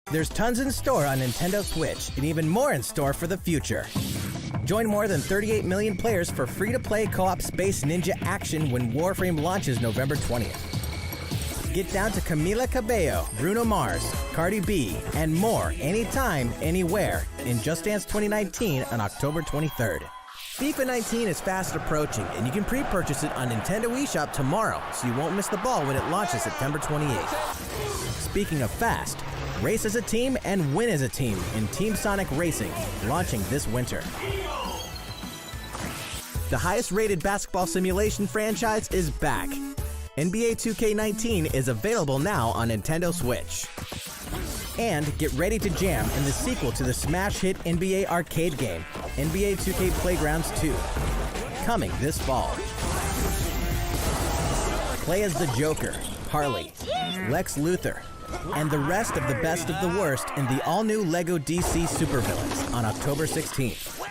There's tons in store on Nintendo Switch, and even more in store for the future. Join more than 38 million players for free-to-play co-op Space Ninja action when Warframe launches November 20th. Get down to Camila Cabello, Bruno Mars, Cardi B, and more anytime, anywhere in Just Dance 2019 on October 23rd. FIFA 19 is fast approaching, and you can pre-purchase it on Nintendo eShop tomorrow, so you won't miss the ball when it launches September 28th. Speaking of fast, race as a team and win as a team in Team Sonic Racing, launching this winter. The highest-rated basketball simulation franchise is back. NBA 2K19 is available now on Nintendo Switch. And get ready to jam in the sequel to the smash hit NBA arcade game, NBA 2K Playgrounds 2, coming this fall. Play as the Joker, Harley, Lex Luthor, and the rest of the best of the worst in the all-new LEGO DC Supervillains on October 16th.